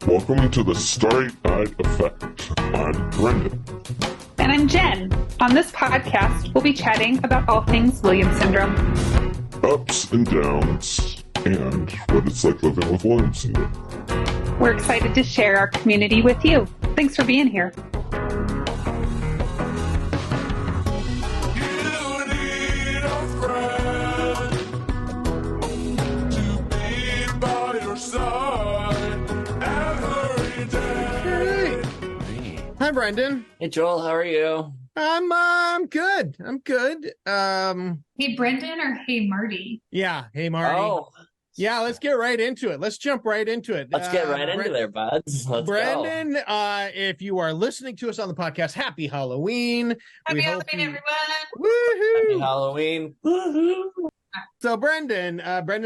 Welcome to the Starry-Eyed Effect. I'm Brendan. And I'm Jen. On this podcast, we'll be chatting about all things Williams syndrome. Ups and downs, and what it's like living with Williams syndrome. We're excited to share our community with you. Thanks for being here. Hi, Brendan. Hey, Joel. How are you? I'm good. Hey, Brendan or hey, Marty? Yeah. Hey, Marty. Oh. Yeah, let's get right into it. Let's jump right into it. Let's get right into there, buds. Let's Brendan, if you are listening to us on the podcast, happy Halloween. Happy Halloween, everyone. Woohoo! Happy Halloween. Woohoo! So Brendan,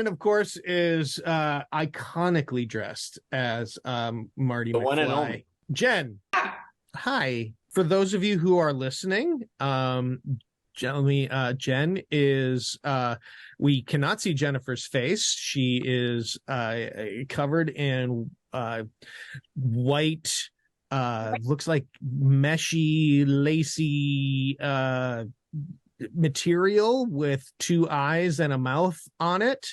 of course, is iconically dressed as Marty The McFly. one and only. Jen, hi. For those of you who are listening, Jen is, we cannot see Jennifer's face. She is covered in white, looks like meshy, lacy material with two eyes and a mouth on it.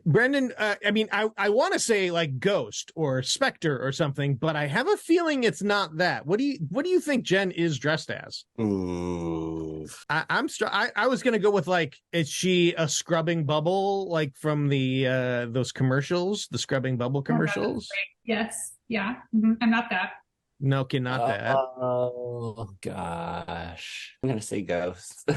Brendan, I want to say like ghost or specter or something, but I have a feeling it's not that. What do you think Jen is dressed as? Ooh. I was gonna go with like, is she a scrubbing bubble like from the those commercials, the scrubbing bubble commercials? Yes, yeah. Mm-hmm. I'm not that. No, not that. Oh gosh, I'm gonna say ghost.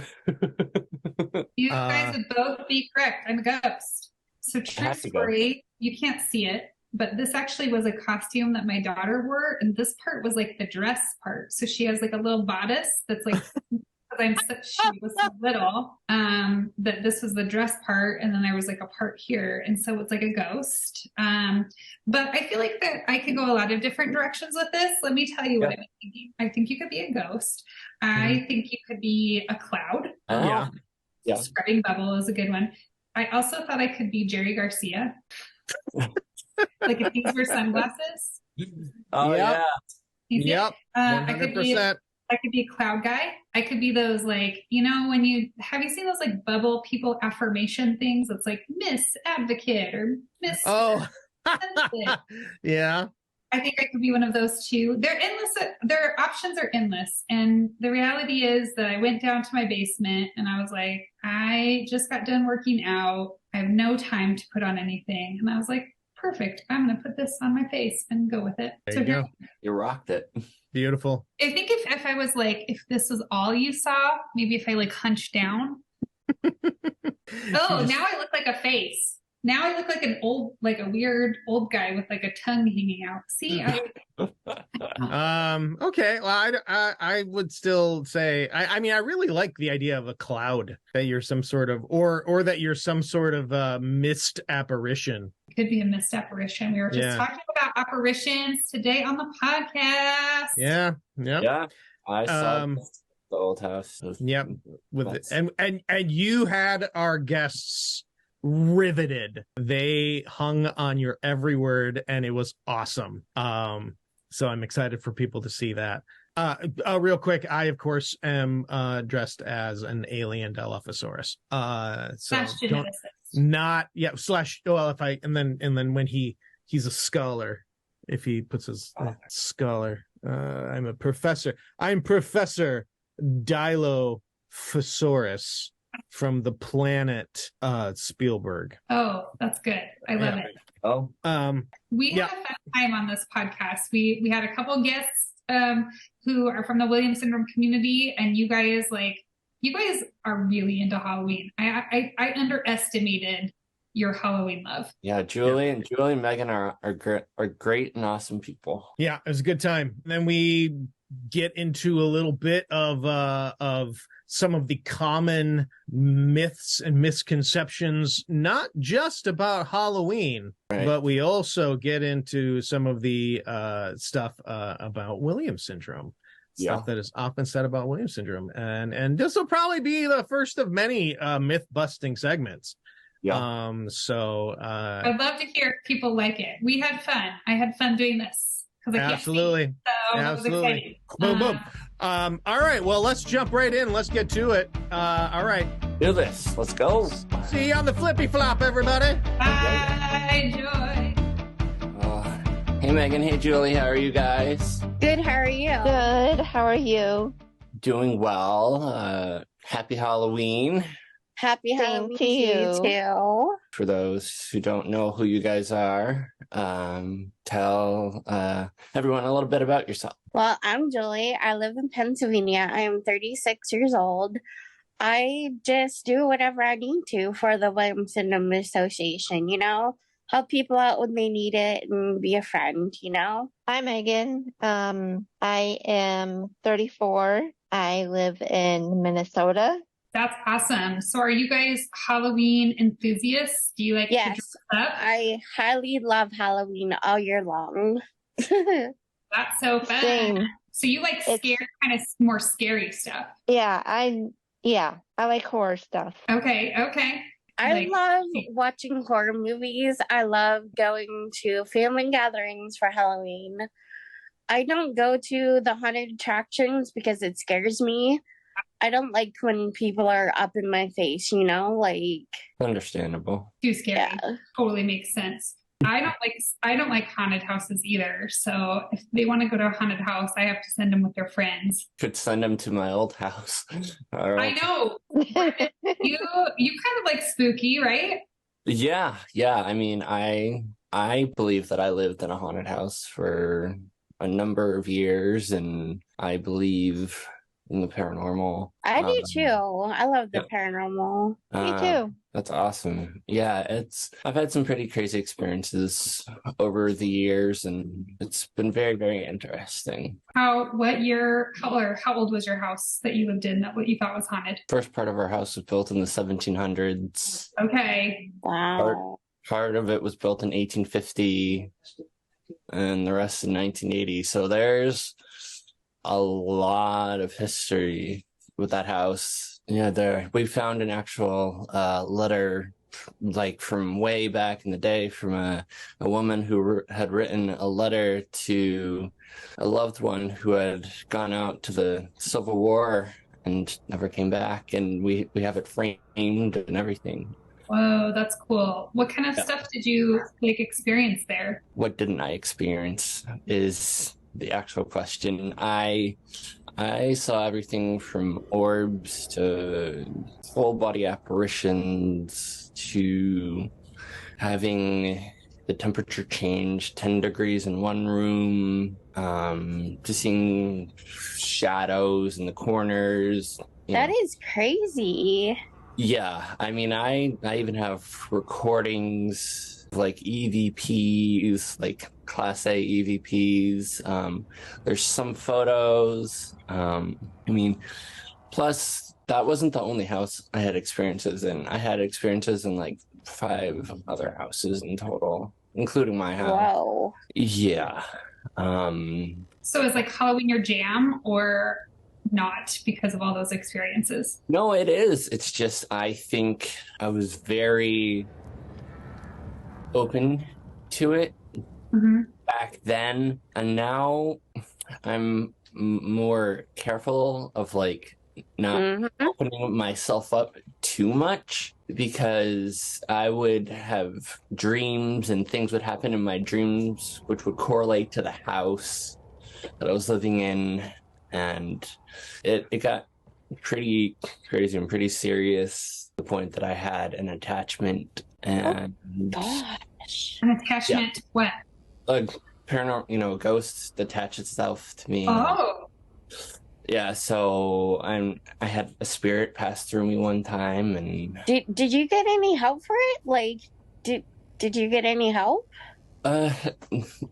You guys would both be correct. I'm a ghost. So true story, you can't see it, but this actually was a costume that my daughter wore, and this part was like the dress part. So she has like a little bodice that's like, she was so little, that this was the dress part, and then there was like a part here, and so it's like a ghost. But I feel like that I could go a lot of different directions with this. Let me tell you what I'm thinking. I think you could be a ghost. I think you could be a cloud. Yeah. Scrubbing bubble is a good one. I also thought I could be Jerry Garcia. Like if these were sunglasses. Oh, yep. Yeah. Yep. 100%. I could be a cloud guy. I could be those like, when have you seen those like bubble people affirmation things? It's like Miss Advocate or Miss. Oh, yeah. I think I could be one of those too. They're endless. Their options are endless. And the reality is that I went down to my basement and I was like, I just got done working out. I have no time to put on anything. And I was like, perfect. I'm going to put this on my face and go with it. There you go. You rocked it. Beautiful. I think if I was like, if this was all you saw, maybe if I like hunched down. Now I look like a face. Now I look like a weird old guy with like a tongue hanging out. See? Okay. Well, I would still say, I really like the idea of a cloud, that you're some sort of, or that you're some sort of mist apparition. Could be a mist apparition. We were just talking about apparitions today on the podcast. Yeah. Yep. Yeah. I saw the old house. Yep. With it. And you had our guests riveted. They hung on your every word and it was awesome. So I'm excited for people to see that. Real quick, I of course am dressed as an alien Dilophosaurus. Slash geneticist. And then when he's a scholar, if he puts his scholar, I'm a professor. I'm Professor Dilophosaurus from the planet Spielberg. Oh, that's good. I love it. Oh, we had a fun time on this podcast. We had a couple guests who are from the Williams syndrome community, and you guys are really into Halloween. I underestimated your Halloween love. Yeah, Julie and Megan are great and awesome people. Yeah, it was a good time. And then we get into a little bit of some of the common myths and misconceptions, not just about Halloween, but we also get into some of the stuff about Williams syndrome. Stuff that is often said about Williams syndrome. And this will probably be the first of many myth-busting segments. Yeah. I'd love to hear if people like it. We had fun. I had fun doing this because I can't Absolutely. see, so Absolutely. That was exciting. Boom. All right. Well, let's jump right in. Let's get to it. All right. Do this. Let's go. See you on the flippy flop, everybody. Bye, Joy. Hey, Megan. Hey, Julie. How are you guys? Good, how are you? Good, how are you? Doing well. Happy Halloween. Happy Halloween to you too. For those who don't know who you guys are, tell everyone a little bit about yourself. Well, I'm Julie. I live in Pennsylvania. I am 36 years old. I just do whatever I need to for the Williams Syndrome Association, help people out when they need it and be a friend, Hi, Megan. I am 34. I live in Minnesota. That's awesome. So are you guys Halloween enthusiasts? Do you like to dress up? I highly love Halloween all year long. That's so fun. Same. So you like kind of more scary stuff? Yeah, I like horror stuff. Okay. I love watching horror movies. I love going to family gatherings for Halloween. I don't go to the haunted attractions because it scares me. I don't like when people are up in my face, Understandable. Too scary. Yeah. Totally makes sense. I don't like haunted houses either. So if they want to go to a haunted house, I have to send them with their friends. Could send them to my old house. I know. You kind of like spooky, right? Yeah. I mean, I believe that I lived in a haunted house for a number of years, and I believe in the paranormal. I do too. I love the paranormal. Me too. That's awesome. Yeah, I've had some pretty crazy experiences over the years, and it's been very, very interesting. How old was your house that you lived in that what you thought was haunted? First part of our house was built in the 1700s. Okay. Wow. Part of it was built in 1850 and the rest in 1980. So there's a lot of history with that house. Yeah, we found an actual letter, like from way back in the day, from a woman who had written a letter to a loved one who had gone out to the Civil War and never came back, and we have it framed and everything. Whoa, that's cool. What kind of stuff did you experience there? What didn't I experience is the actual question. I saw everything from orbs to full body apparitions to having the temperature change 10 degrees in one room, to seeing shadows in the corners. That is crazy. Yeah, I mean, I even have recordings of like EVPs, like Class A EVPs. There's some photos. Plus that wasn't the only house I had experiences in. I had experiences in like 5 other houses in total, including my house. Wow. Yeah. So is Halloween your jam or not because of all those experiences? No, it is. It's just, I think I was very open to it back then, and now I'm more careful of not opening myself up too much, because I would have dreams and things would happen in my dreams which would correlate to the house that I was living in, and it got pretty crazy and pretty serious, to the point that I had an attachment. And Gosh. An attachment to what? A paranormal, ghost attach itself to me. Oh. Yeah, so I had a spirit pass through me one time, and Did you get any help for it? Did you get any help? I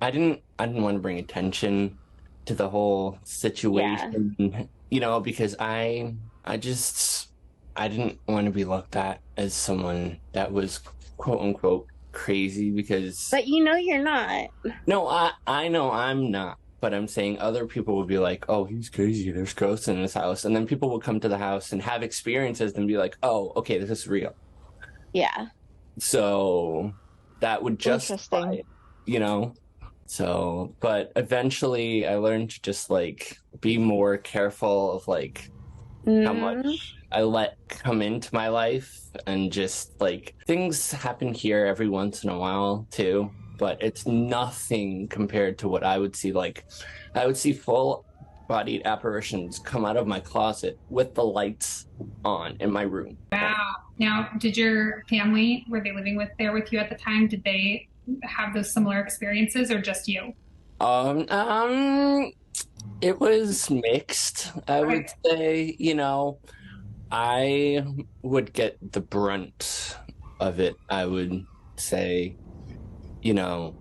didn't want to bring attention to the whole situation, because I didn't want to be looked at as someone that was quote unquote crazy, because But you're not. no, I know I'm not. But I'm saying other people would be like, oh, he's crazy, there's ghosts in his house. And then people would come to the house and have experiences and be like, oh, okay, this is real. Yeah. So that would justify it, you know? So, but eventually I learned to just like be more careful of like how much I let come into my life, and just like things happen here every once in a while too, but it's nothing compared to what I would see. Like I would see full bodied apparitions come out of my closet with the lights on in my room. Wow. Now, did your family, were they living there with you at the time? Did they have those similar experiences, or just you? It was mixed, I would say. You know, I would get the brunt of it, I would say. You know,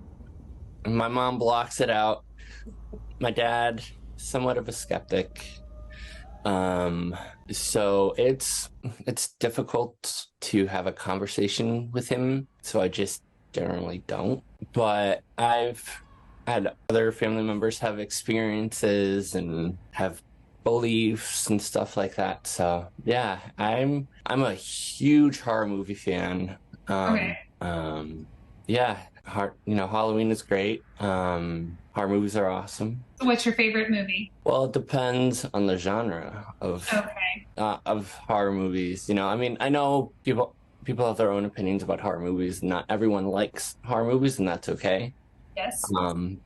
my mom blocks it out. My dad, somewhat of a skeptic. So it's difficult to have a conversation with him, so I just generally don't. But I've had other family members have experiences and have beliefs and stuff like that. So yeah, I'm a huge horror movie fan. Yeah, Halloween is great. Horror movies are awesome. What's your favorite movie? Well, it depends on the genre of horror movies. You know, I mean, I know people have their own opinions about horror movies. Not everyone likes horror movies, and that's okay. Yes.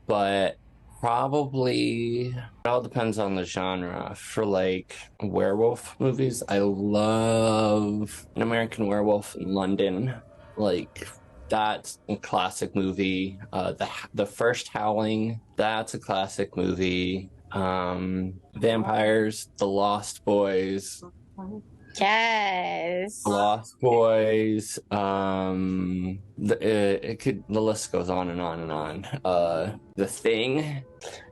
But probably it all depends on the genre. For like werewolf movies, I love An American Werewolf in London. Like, that's a classic movie. The First Howling, that's a classic movie. Vampires, The Lost Boys. Yes. Lost Boys. The list goes on and on and on. The Thing.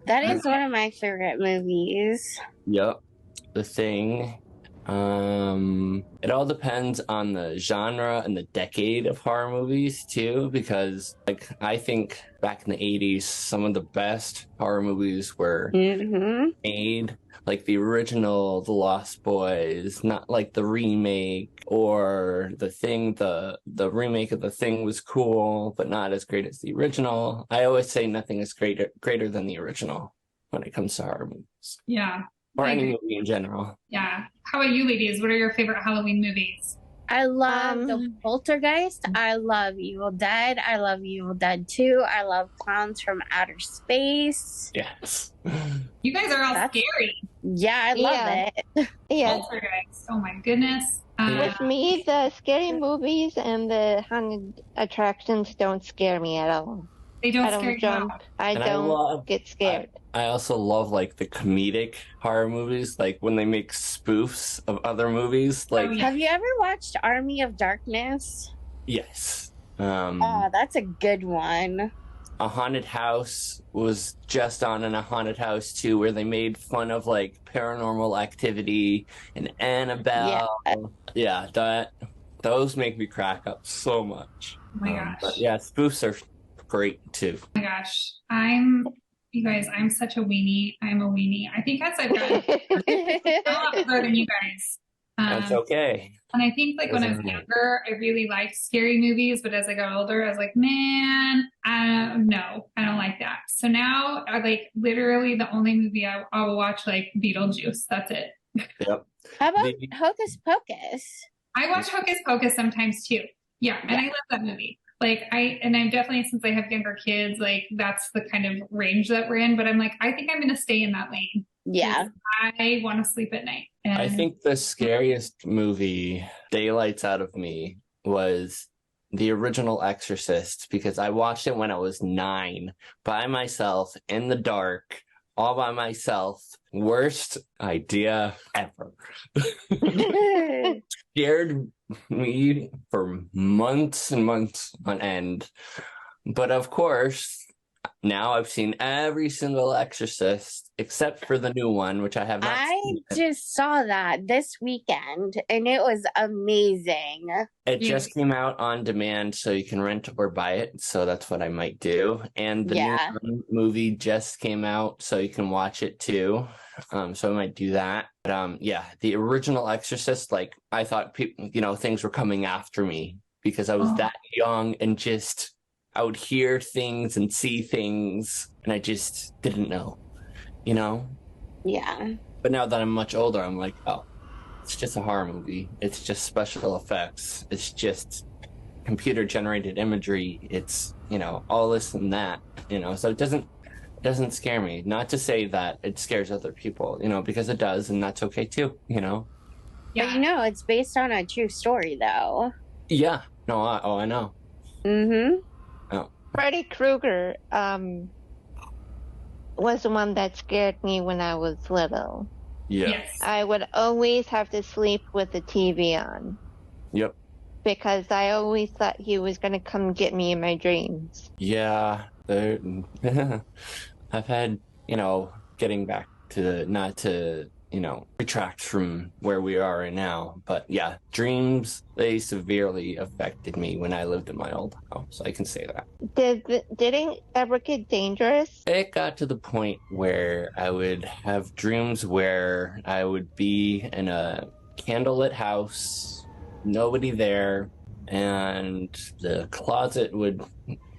That is one of my favorite movies. Yep. The Thing. It all depends on the genre and the decade of horror movies too, because like I think back in the 80s, some of the best horror movies were made. Like the original The Lost Boys, not like the remake, or The Thing. The remake of The Thing was cool, but not as great as the original. I always say nothing is greater than the original when it comes to horror movies. Yeah. Or any movie in general. Yeah. How about you, ladies? What are your favorite Halloween movies? I love the Poltergeist. I love Evil Dead. I love Evil Dead 2. I love Clowns from Outer Space. Yes. You guys are all scary. Yeah, I love it. Yeah. Poltergeist. Oh my goodness. With me, the scary movies and the haunted attractions don't scare me at all. They don't I scare don't jump. you. I don't get scared. I also love like the comedic horror movies, like when they make spoofs of other movies. Like, have you ever watched Army of Darkness? Yes. Oh, that's a good one. A Haunted House was just on in A Haunted House too, where they made fun of like Paranormal Activity and Annabelle. Yeah, those make me crack up so much. Oh my gosh. But yeah, spoofs are great too. Oh my gosh. You guys, I'm such a weenie. I'm a weenie. I think as I've gotten a lot older than you guys. That's okay. And I think like when I was younger, I really liked scary movies, but as I got older, I was like, man, no, I don't like that. So now I like literally the only movie I will watch like Beetlejuice. That's it. Yep. How about Hocus Pocus? I watch Hocus Pocus sometimes too. Yeah, and I love that movie. Like I'm definitely, since I have younger kids, like that's the kind of range that we're in. But I'm like, I think I'm going to stay in that lane. Yeah. I want to sleep at night. And I think the scariest movie, Daylights Out of Me, was the original Exorcist, because I watched it when I was 9 by myself in the dark, all by myself. Worst idea ever. Scared me for months and months on end. But of course, now I've seen every single Exorcist except for the new one, which I have not seen. I just saw that this weekend and it was amazing. It just came out on demand, so you can rent or buy it. So that's what I might do. And the new movie just came out, so you can watch it too. So I might do that. But yeah, the original Exorcist, like I thought people, things were coming after me because I was that young and just I would hear things and see things and I just didn't know, you know? Yeah. But now that I'm much older, I'm like, oh, it's just a horror movie. It's just special effects. It's just computer generated imagery. It's, you know, all this and that, you know, so it doesn't scare me. Not to say that it scares other people, you know, because it does, and that's okay too, you know? Yeah. But you know, it's based on a true story, though. Yeah. No, I know. Mm-hmm. Oh. Freddy Krueger was the one that scared me when I was little. Yeah. Yes. I would always have to sleep with the TV on. Yep. Because I always thought he was going to come get me in my dreams. Yeah. I've had, you know, getting back to not to, you know, retract from where we are right now. But yeah, dreams, they severely affected me when I lived in my old house. I can say that. Did it ever get dangerous? It got to the point where I would have dreams where I would be in a candlelit house, nobody there, and the closet would,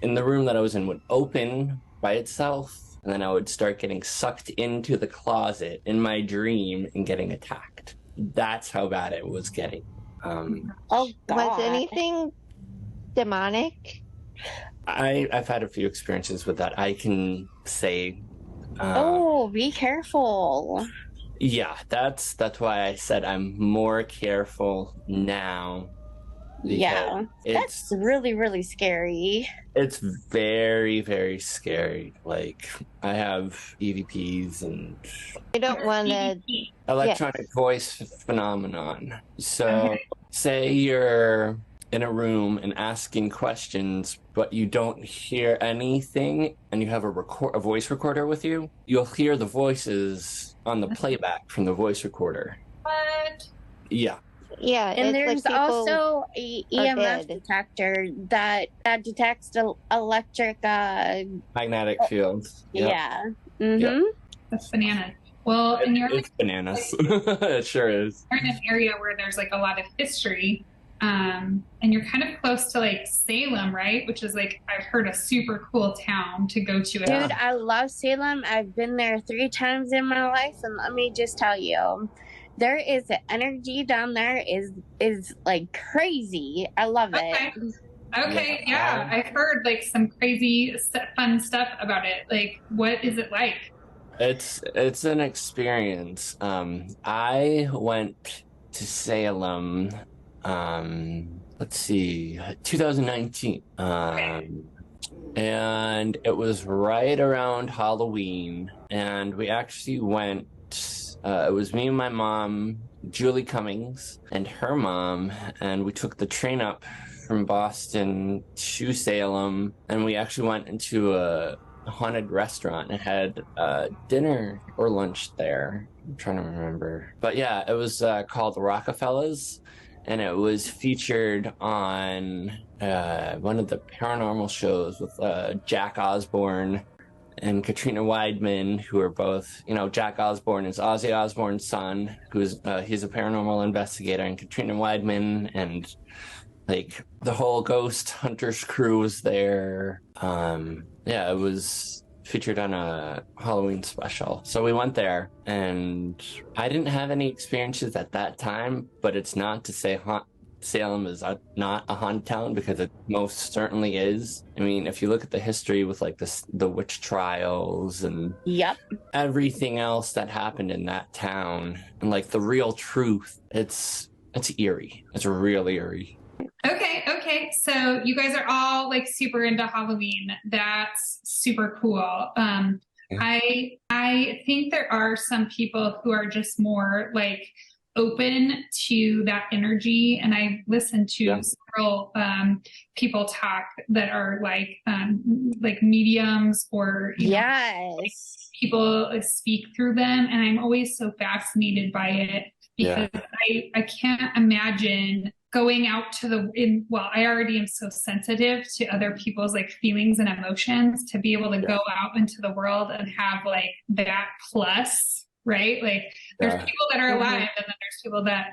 in the room that I was in, would open by itself. And then I would start getting sucked into the closet in my dream and getting attacked. That's how bad it was getting. Oh, God. Was anything demonic? I've had a few experiences with that. I can say. Oh, be careful. Yeah, that's why I said I'm more careful now. Yeah, that's really, really scary. It's very, very scary. Like, I have EVPs and I don't want to. Electronic voice phenomenon. So, say you're in a room and asking questions, but you don't hear anything, and you have a voice recorder with you, you'll hear the voices on the playback from the voice recorder. What? Yeah. Yeah, and there's like also a EMF detector that detects the electric magnetic fields. Yep. Yeah. Mm-hmm. Yep. That's bananas. Well, and it's bananas. It sure is. You're in an area where there's like a lot of history, and you're kind of close to like Salem, right? Which is like, I've heard, a super cool town to go to. Dude, I love Salem. I've been there 3 times in my life, and let me just tell you, there is an energy down there is like crazy. I love it. Okay, yeah. I've heard like some crazy fun stuff about it. Like, what is it like? It's an experience. I went to Salem, let's see, 2019. And it was right around Halloween, and we actually went. It was me and my mom, Julie Cummings, and her mom, and we took the train up from Boston to Salem, and we actually went into a haunted restaurant and had dinner or lunch there. I'm trying to remember. But yeah, it was called the Rockefellers, and it was featured on one of the paranormal shows with Jack Osborne and Katrina Weidman, who are both, you know, Jack Osborne is Ozzy Osbourne's son, who's he's a paranormal investigator, and Katrina Weidman and like the whole Ghost Hunters crew was there. Yeah, it was featured on a Halloween special. So we went there, and I didn't have any experiences at that time, but it's not to say Salem is not a haunted town, because it most certainly is. I mean, if you look at the history with like the witch trials and everything else that happened in that town, and like the real truth, it's eerie. It's real eerie. Okay. So you guys are all like super into Halloween. That's super cool. I think there are some people who are just more like open to that energy, and I listened to several people talk that are like mediums, or like people speak through them, and I'm always so fascinated by it, because I can't imagine going out to I already am so sensitive to other people's like feelings and emotions, to be able to go out into the world and have like that plus, right? Like there's people that are alive, and then there's people that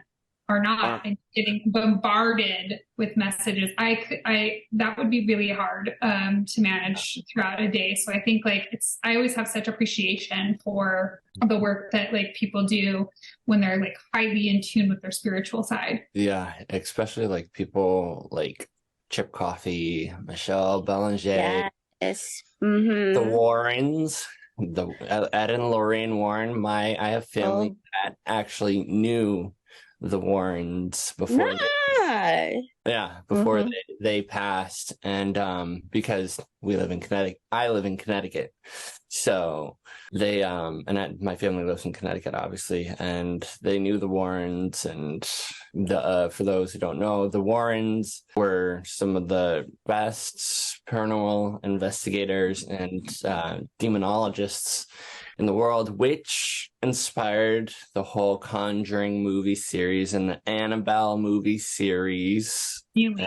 are not, and getting bombarded with messages. That would be really hard to manage throughout a day. So I think like I always have such appreciation for the work that like people do when they're like highly in tune with their spiritual side. Yeah, especially like people like Chip Coffey, Michelle Belanger, yes, the Warrens, Ed and Lorraine Warren. I have family that actually knew the Warrens before before they passed, and because we live in Connecticut, I live in Connecticut, so they my family lives in Connecticut, obviously, and they knew the Warrens. And for those who don't know, the Warrens were some of the best paranormal investigators and demonologists in the world, which inspired the whole Conjuring movie series and the Annabelle movie series. And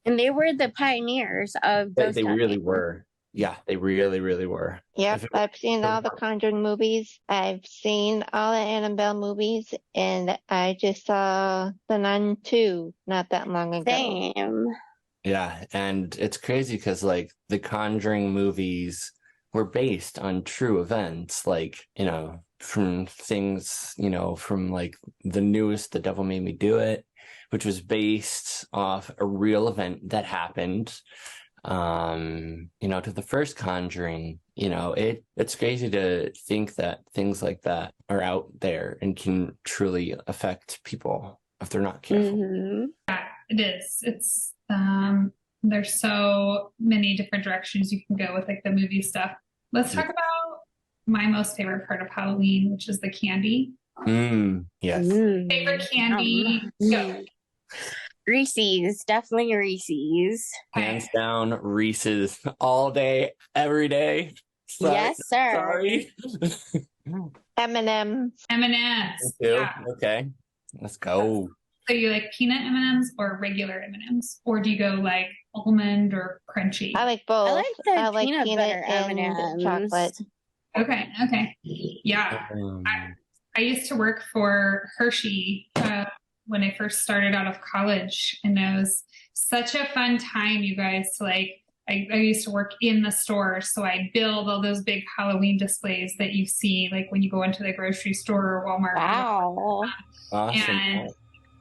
they were the pioneers of those. They really were. Yeah, they really, really were. Yep, I've seen all the Conjuring movies. I've seen all the Annabelle movies, and I just saw The Nun 2 not that long ago. Same. Yeah, and it's crazy because like the Conjuring movies were based on true events, like, you know, from things, you know, from like the newest The Devil Made Me Do It, which was based off a real event that happened. You know, to the first Conjuring, you know, it's crazy to think that things like that are out there and can truly affect people if they're not careful. Yeah, it is. It's there's so many different directions you can go with like the movie stuff. Let's talk about my most favorite part of Halloween, which is the candy. Yes. Favorite candy? Go. Reese's, definitely Reese's. Hands down, Reese's all day, every day. Sorry. Yes, sir. Sorry. M&M's. M&M's. Yeah. Okay, let's go. So you like peanut M&Ms or regular M&Ms? Or do you go like almond or crunchy? I like both. I like the peanut butter and M&Ms. chocolate. Okay. Yeah. I used to work for Hershey when I first started out of college, and it was such a fun time, you guys, to like, I used to work in the store, so I build all those big Halloween displays that you see like when you go into the grocery store or Walmart. Wow. Awesome. And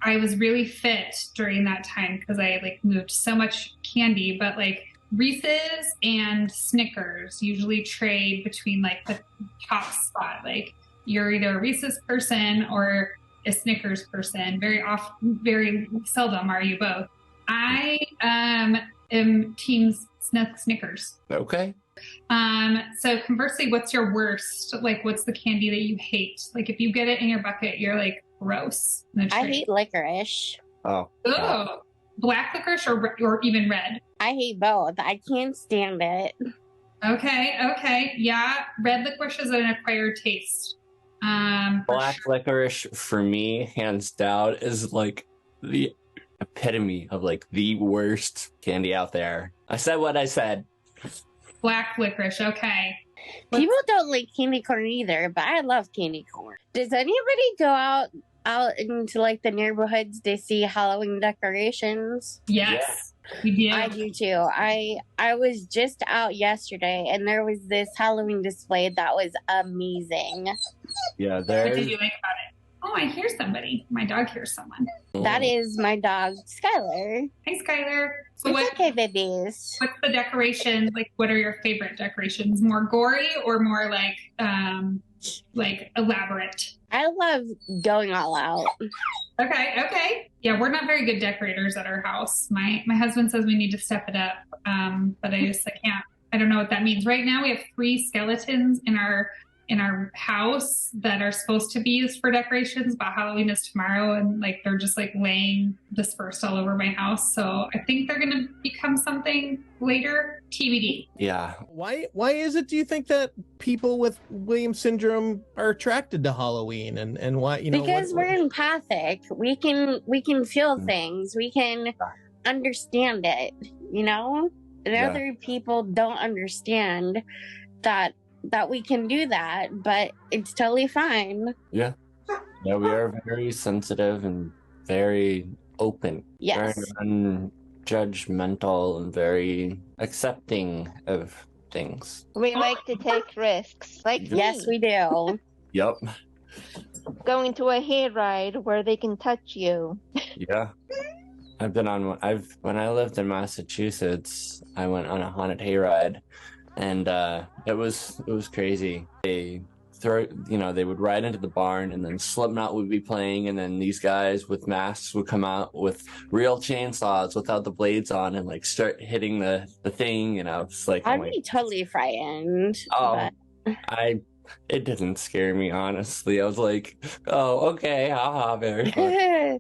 I was really fit during that time because I like moved so much candy, but like Reese's and Snickers usually trade between like the top spot. Like you're either a Reese's person or a Snickers person. Very seldom are you both. I am team Snickers. Okay. So conversely, what's your worst? Like, what's the candy that you hate? Like, if you get it in your bucket, you're like gross. I hate licorice. Oh. Oh, black licorice or even red? I hate both. I can't stand it. Okay. Yeah, red licorice is an acquired taste. Black licorice for me, hands down, is like the epitome of like the worst candy out there. I said what I said. Black licorice, okay. People don't like candy corn either, but I love candy corn. Does anybody go out into like the neighborhoods to see Halloween decorations? Yes, we do. I do too. I was just out yesterday, and there was this Halloween display that was amazing. Yeah, What did you like about it? Oh, I hear somebody. My dog hears someone. That is my dog, Skylar. Hi, Skylar. So It's okay, babies. what's the decorations? Like, what are your favorite decorations? More gory or more like elaborate? I love going all out. Okay. Yeah, we're not very good decorators at our house. My husband says we need to step it up, but I can't. I don't know what that means. Right now, we have 3 skeletons in our house that are supposed to be used for decorations, but Halloween is tomorrow, and like they're just like laying dispersed all over my house. So I think they're gonna become something later. TBD. Yeah. Why is it, do you think, that people with Williams syndrome are attracted to Halloween, and why, you know? Because we're empathic. We can feel things. We can understand it, you know? And other people don't understand that we can do that, but it's totally fine. Yeah. Yeah, we are very sensitive and very open. Yes. Very judgmental and very accepting of things. We like to take risks. Like Yes, me. we do. Yep. Going to a hayride where they can touch you. Yeah. I've been on one. When I lived in Massachusetts, I went on a haunted hayride, and it was crazy. They would ride into the barn, and then Slipknot would be playing, and then these guys with masks would come out with real chainsaws without the blades on and like start hitting the thing, and I was like, I'd be totally frightened. oh, but... it didn't scare me, honestly. I was like, oh, okay, haha, very fun.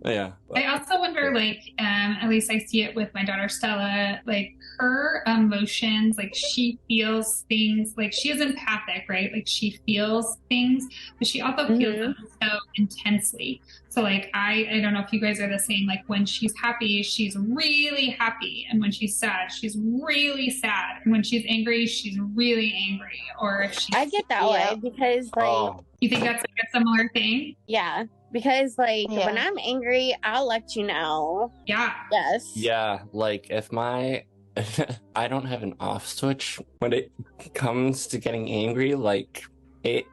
Yeah. I also wonder, like, at least I see it with my daughter Stella, like her emotions, like she feels things, like she is empathic, right? Like she feels things, but she also feels them so intensely. So like, I don't know if you guys are the same, like when she's happy, she's really happy. And when she's sad, she's really sad. And when she's angry, she's really angry. Or if she's... I get that way because like... You think that's like a similar thing? Yeah. Because, like, when I'm angry, I'll let you know. Yeah. Yes. Yeah, like, if I don't have an off switch when it comes to getting angry, like,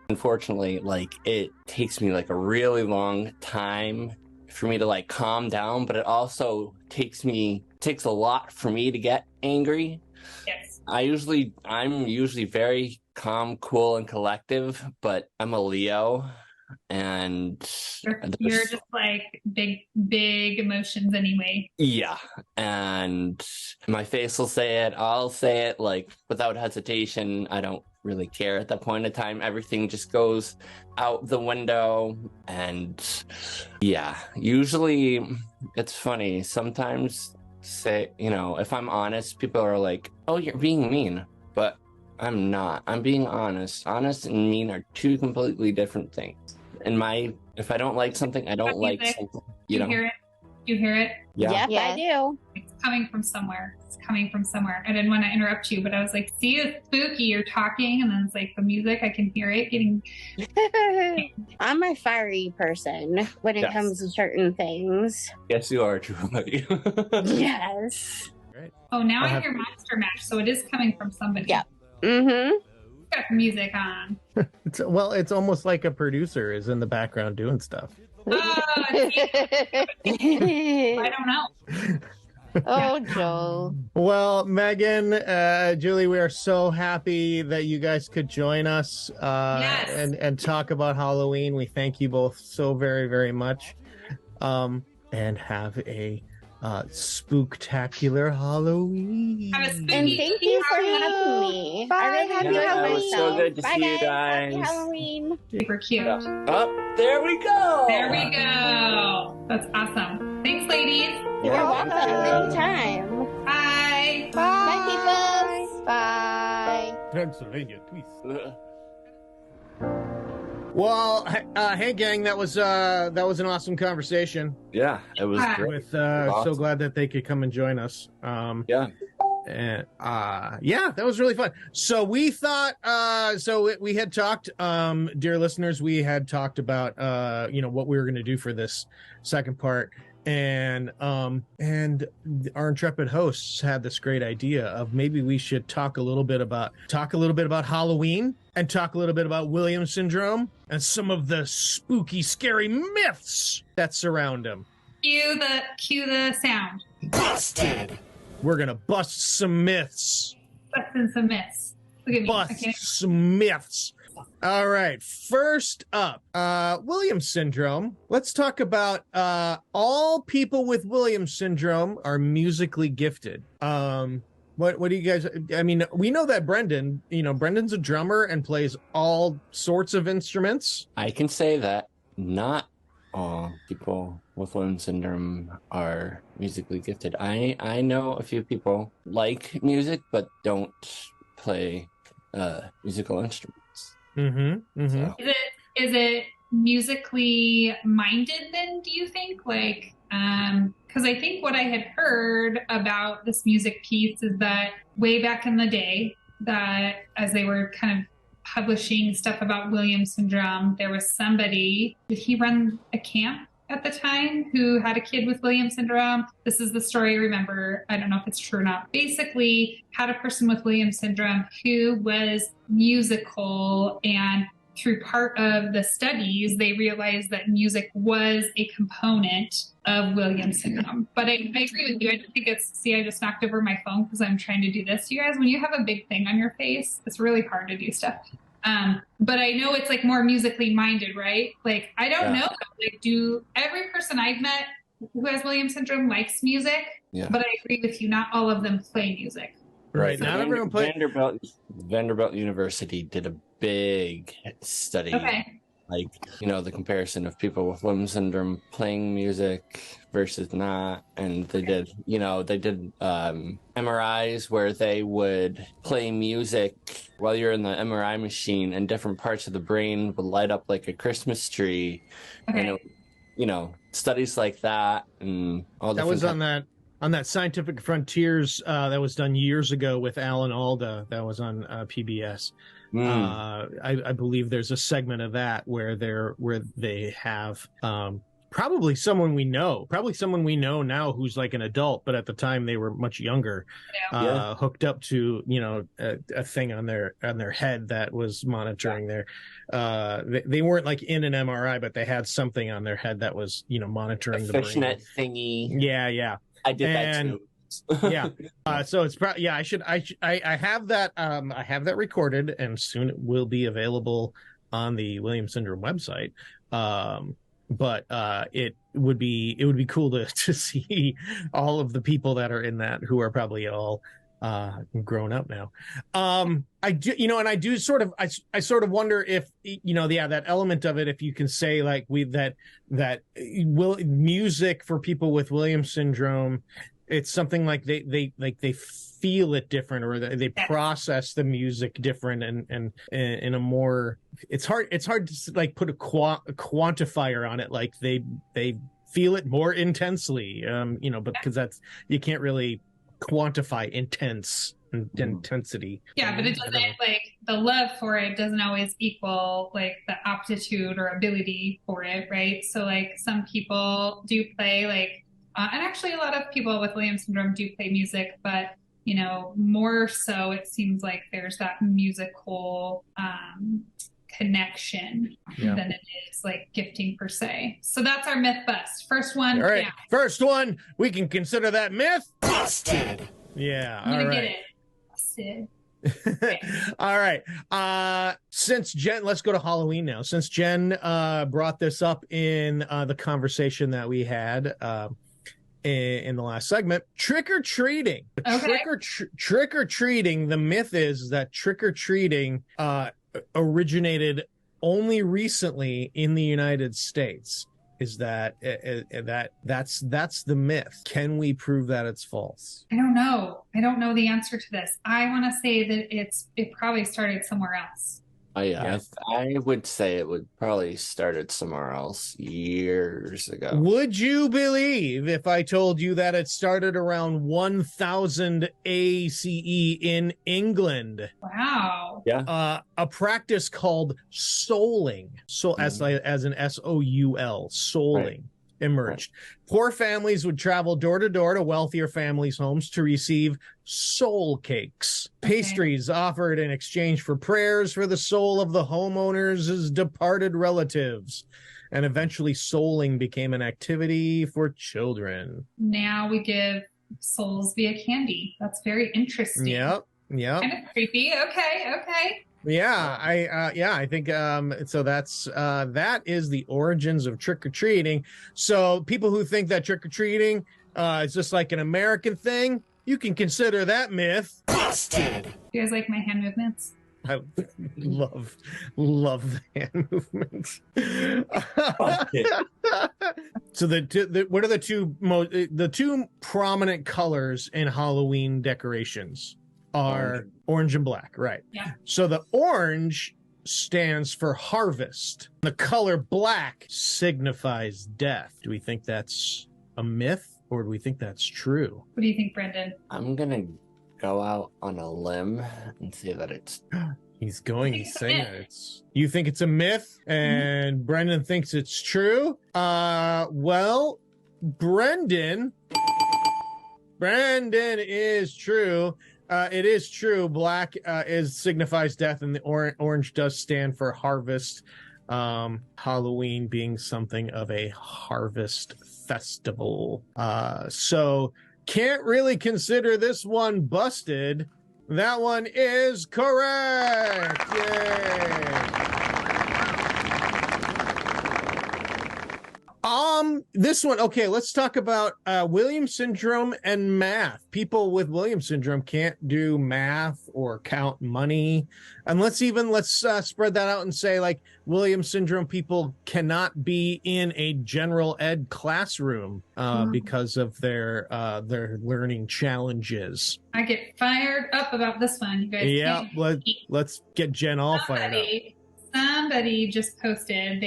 unfortunately, like, it takes me, like, a really long time for me to, like, calm down, but it also takes a lot for me to get angry. Yes. I'm usually very calm, cool, and collective, but I'm a Leo. And you're just like big emotions anyway. Yeah, and my face will say it, I'll say it like without hesitation. I don't really care at that point in time. Everything just goes out the window. And yeah, usually it's funny sometimes, if I'm honest, people are like, oh, you're being mean, but I'm not. I'm being honest. Honest and mean are two completely different things. If I don't like something, I don't like something. You hear it? You hear it? Yeah. Yep, I do. It's coming from somewhere. I didn't want to interrupt you, but I was like, see, it's spooky. You're talking, and then it's like the music. I can hear it getting. I'm a fiery person when it comes to certain things. Yes, you are, true. Yes. Right. Oh, now I hear Monster Mash, so it is coming from somebody. Yep. Mm-hmm. Got the music on. It's almost like a producer is in the background doing stuff. I don't know. Oh, Joel. Well, Megan, Julie, we are so happy that you guys could join us and talk about Halloween. We thank you both so very, very much. And have a spooktacular Halloween. And thank you for having me. Bye. I really enjoyed It was myself. so good to Bye, see you guys. guys. Happy Halloween. Super cute. Oh, there we go. There we go. That's awesome. Thanks, ladies. You're welcome. Anytime. Bye. Bye, people. Bye. Pennsylvania twist. Well, hey gang, that was an awesome conversation. Yeah, it was great. With so glad that they could come and join us. Yeah. And that was really fun. So we thought we had talked, dear listeners, we had talked about what we were going to do for this second part. And our intrepid hosts had this great idea of maybe we should talk a little bit about Halloween and talk a little bit about Williams syndrome and some of the spooky, scary myths that surround him. Cue the sound. Busted. We're gonna bust some myths. Busting some myths. Look at me. Bust some myths. All right. First up, Williams syndrome. Let's talk about all people with Williams syndrome are musically gifted. What do you guys? I mean, we know that Brendan's a drummer and plays all sorts of instruments. I can say that not all people with Williams syndrome are musically gifted. I know a few people like music but don't play musical instruments. Mm-hmm. Mm-hmm. So. Is it musically minded then, do you think? Like, because I think what I had heard about this music piece is that way back in the day, that as they were kind of publishing stuff about Williams syndrome, there was somebody, did he run a camp at the time, who had a kid with Williams syndrome? This is the story I remember. I don't know if it's true or not. Basically, had a person with Williams syndrome who was musical, and through part of the studies, they realized that music was a component of Williams syndrome. But I agree with you. I don't think it's, see, I just knocked over my phone because I'm trying to do this. You guys, when you have a big thing on your face, it's really hard to do stuff. But I know it's like more musically minded, right? Like, I don't know. Like, every person I've met who has Williams syndrome likes music, but I agree with you. Not all of them play music. Right. So Not everyone plays. Vanderbilt University did a big study. Okay. Like, the comparison of people with Williams syndrome playing music versus not. And they did, MRIs where they would play music while you're in the MRI machine, and different parts of the brain would light up like a Christmas tree. Okay. And studies like that and all that was on that Scientific Frontiers that was done years ago with Alan Alda. That was on PBS. I believe there's a segment of that where they have probably someone we know now who's like an adult, but at the time they were much younger, hooked up to a thing on their head that was monitoring their they weren't like in an MRI, but they had something on their head that was monitoring the brain. Fishnet thingy. Yeah. I did that too. So it's probably I have that recorded, and soon it will be available on the Williams syndrome website. But it would be cool to see all of the people that are in that, who are probably all grown up now. I do, and I do sort of wonder if that element of it, if you can say like music for people with Williams syndrome, it's something like they feel it different, or they process the music different, and in a more, it's hard to like put a quantifier on it, like they feel it more intensely, but because that's, you can't really quantify intensity. Yeah, but it doesn't, like, the love for it doesn't always equal like the aptitude or ability for it, right? So like some people do play like and actually a lot of people with Williams syndrome do play music, but more so it seems like there's that musical connection than it is like gifting per se. So that's our myth bust. First one. All right. Yeah. First one, we can consider that myth busted. Yeah. I'm gonna get it. Busted. Okay. All right. Since Jen, let's go to Halloween now. Since Jen brought this up in the conversation that we had in the last segment, trick-or-treating. Okay. Trick-or-treating, the myth is that trick-or-treating originated only recently in the United States. Is that's the myth. Can we prove that it's false? I don't know the answer to this. I want to say that it probably started somewhere else. I would say it would probably started somewhere else years ago. Would you believe if I told you that it started around 1000 ACE in England? Wow. Yeah. A practice called souling, as an SOUL, souling. Right. Emerged. Right. Poor families would travel door to door to wealthier families' homes to receive soul cakes, pastries offered in exchange for prayers for the soul of the homeowners' departed relatives. And eventually souling became an activity for children. Now we give souls via candy. That's very interesting. Yep. Kind of creepy. Okay. Yeah, I think so that's that is the origins of trick-or-treating. So people who think that trick-or-treating is just like an American thing, you can consider that myth busted. You guys like my hand movements? I love the hand movements. So what are the two prominent colors in Halloween decorations? Are orange and black, right? Yeah. So the orange stands for harvest. The color black signifies death. Do we think that's a myth, or do we think that's true? What do you think, Brendan? I'm gonna go out on a limb and say that it's He's saying that you think it's a myth, and Brendan thinks it's true. Well, Brendan is true. It is true. Black signifies death, and the orange does stand for harvest. Halloween being something of a harvest festival. So can't really consider this one busted. That one is correct. Yay. This one, okay, let's talk about Williams syndrome and math. People with Williams syndrome can't do math or count money. And let's spread that out and say, like, Williams syndrome people cannot be in a general ed classroom because of their learning challenges. I get fired up about this one, you guys. Yeah, let's get Jen all fired up. Somebody just posted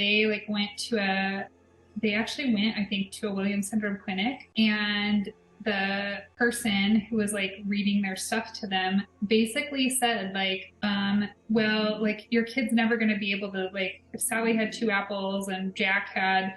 they actually went, I think, to a Williams syndrome clinic, and the person who was like reading their stuff to them basically said like, well, like, your kid's never going to be able to, like, if Sally had 2 apples and Jack had,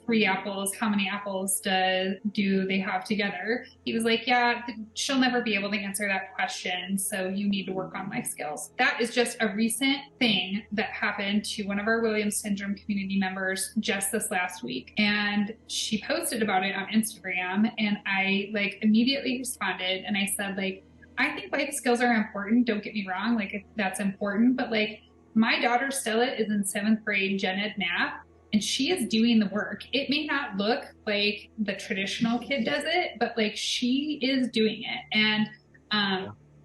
3 apples, how many apples do they have together? He was like, yeah, she'll never be able to answer that question, so you need to work on life skills. That is just a recent thing that happened to one of our Williams syndrome community members just this last week, and she posted about it on Instagram, and I immediately responded, and I said, like, I think life skills are important, don't get me wrong, like, that's important, but like, my daughter Stella is in 7th grade gen ed math, and she is doing the work. It may not look like the traditional kid does it, but like, she is doing it. And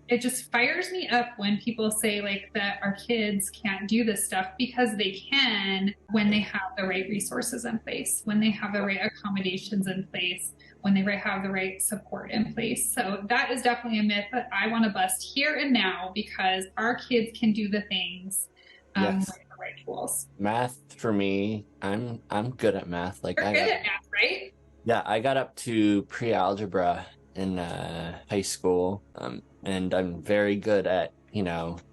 it just fires me up when people say like that our kids can't do this stuff, because they can when they have the right resources in place, when they have the right accommodations in place, when they have the right support in place. So that is definitely a myth that I want to bust here and now, because our kids can do the things yes. with the right tools. Math for me, I'm good at math. Like, You're good at math, right? Yeah, I got up to pre-algebra in high school, and I'm very good at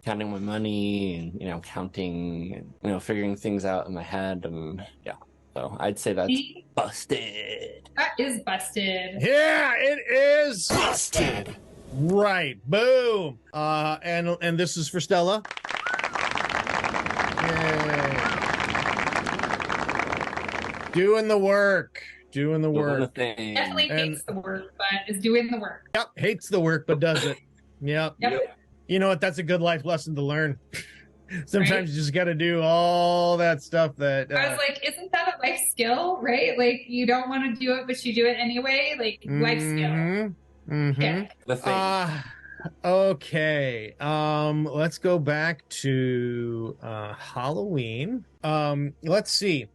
counting my money and counting and figuring things out in my head, and yeah. So I'd say that's busted. That is busted. Yeah, it is busted. Right. Boom. And this is for Stella. Yay. Doing the work. Doing the work. Definitely hates the work, but is doing the work. Yep. Hates the work, but does it. Yep. You know what? That's a good life lesson to learn. Sometimes you just got to do all that stuff that I was like, isn't that a life skill, right? Like, you don't want to do it, but you do it anyway. Like, life skill. Yeah. Okay. Let's go back to Halloween. Let's see.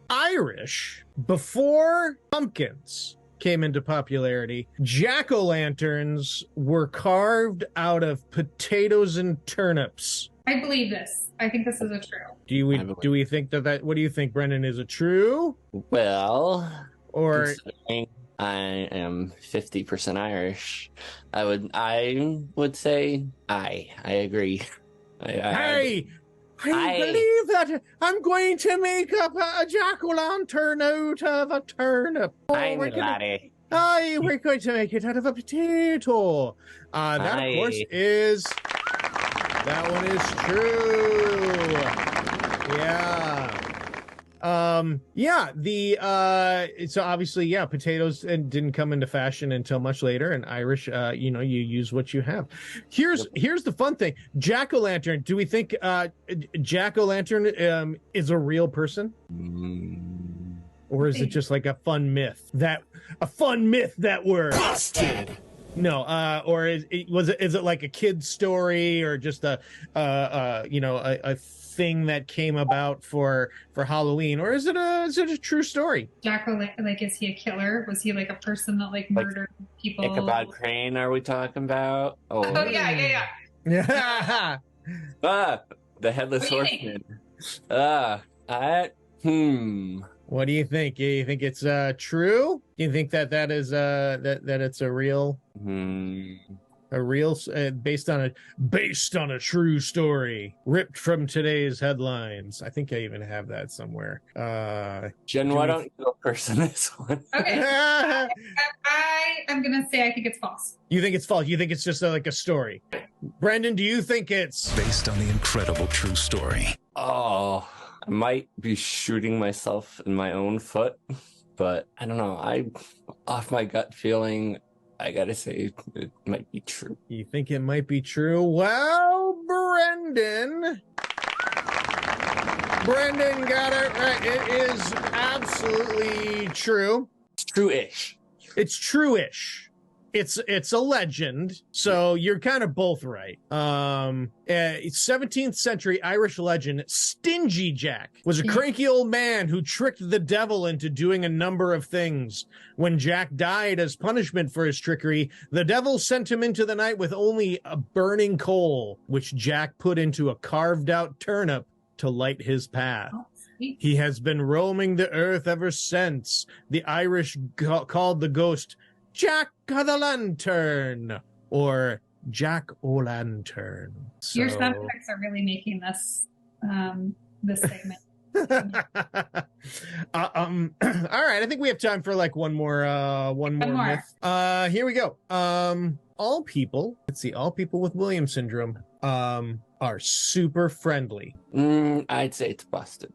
Irish, before pumpkins came into popularity, jack-o'-lanterns were carved out of potatoes and turnips. I believe this. I think this is a true. Do we think that what do you think, Brendan? Is it true? Well, or I am 50% Irish, I would say I agree. I believe that I'm going to make up a jack-o'-lantern out of a turnip. We're going to make it out of a potato. That, of course, is... That one is true. Yeah. So obviously, potatoes didn't come into fashion until much later, and Irish, you use what you have. Here's the fun thing. Jack-o'-lantern, do we think jack-o'-lantern is a real person? Or is it just like a fun myth that we're busted? No, or is it like a kid's story, or just a thing that came about for Halloween, or is it a true story? Is he a killer? Was he like a person that murdered people? Ichabod Crane, are we talking about? Oh yeah. The Headless Horseman. What do you think? You think it's true? Do you think that is that it's a real? based on a true story, ripped from today's headlines. I think I even have that somewhere. Jen, why don't you go first on this one? Okay. I'm gonna say I think it's false. You think it's false? You think it's just like a story? Brendan, do you think it's based on the incredible true story? Oh, I might be shooting myself in my own foot, but I don't know. Off my gut feeling, I gotta say it might be true. You think it might be true? Well, Brendan got it right. It is absolutely true. It's true-ish. It's true-ish. It's a legend, so you're kind of both right. 17th century Irish legend, Stingy Jack was a cranky old man who tricked the devil into doing a number of things. When Jack died as punishment for his trickery, the devil sent him into the night with only a burning coal, which Jack put into a carved out turnip to light his path. He has been roaming the earth ever since. The Irish called the ghost Jack o' the Lantern, or Jack O'Lantern. So... Your sound effects are really making this segment. All right, I think we have time for like one more myth. Here we go. All people with Williams syndrome are super friendly. I'd say it's busted.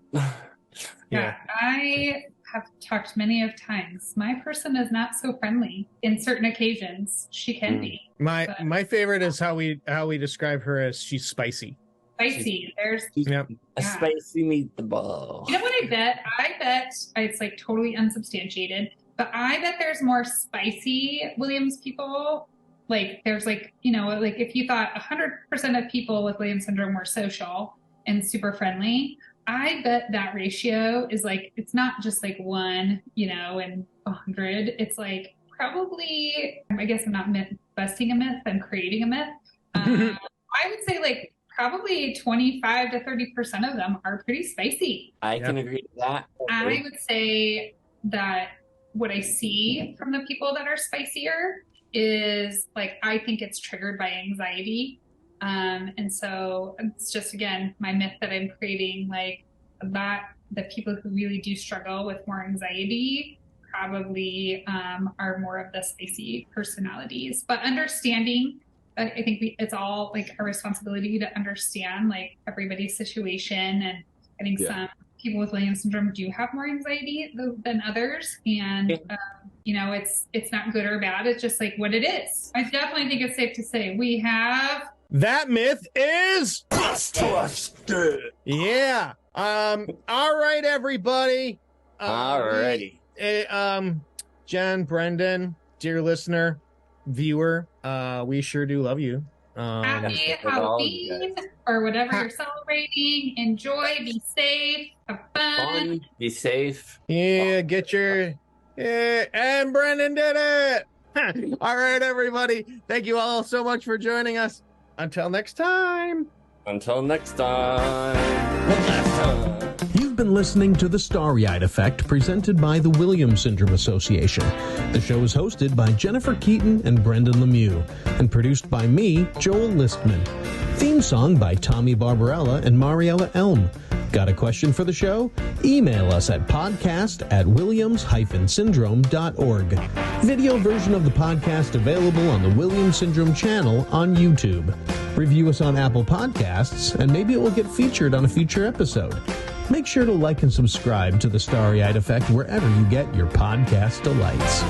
Yeah, I have talked many of times. My person is not so friendly. In certain occasions, she can be. My favorite is how we describe her as she's spicy. Spicy. A spicy meatball. You know what I bet? I bet it's like totally unsubstantiated, but I bet there's more spicy Williams people. Like there's like, like if you thought 100% of people with Williams syndrome were social and super friendly, I bet that ratio is like, it's not just like 1, in 100. It's like probably, I guess I'm not busting a myth, I'm creating a myth. I would say like probably 25 to 30% of them are pretty spicy. I can agree with that. I would say that what I see from the people that are spicier is like, I think it's triggered by anxiety. And so it's just, again, my myth that I'm creating, like that the people who really do struggle with more anxiety probably are more of the spicy personalities. But understanding, I think it's all like our responsibility to understand like everybody's situation. And I think some people with Williams syndrome do have more anxiety than others. And, it's not good or bad. It's just like what it is. I definitely think it's safe to say we have... That myth is busted. Yeah. All right, everybody. Alrighty. Jen, Brendan, dear listener, viewer, we sure do love you. Happy Halloween or whatever you're celebrating. Enjoy, be safe, have fun. Be safe. Yeah, get your... Yeah, and Brendan did it. All right, everybody. Thank you all so much for joining us. Until next time. Until next time. One last time. You've been listening to The Starry-Eyed Effect, presented by the Williams Syndrome Association. The show is hosted by Jennifer Keaton and Brendan Lemieux, and produced by me, Joel Listman. Theme song by Tommy Barbarella and Mariella Elm. Got a question for the show? Email us at podcast@williams-syndrome.org. Video version of the podcast available on the Williams Syndrome channel on YouTube. Review us on Apple Podcasts, and maybe it will get featured on a future episode. Make sure to like and subscribe to The Starry-Eyed Effect wherever you get your podcast delights.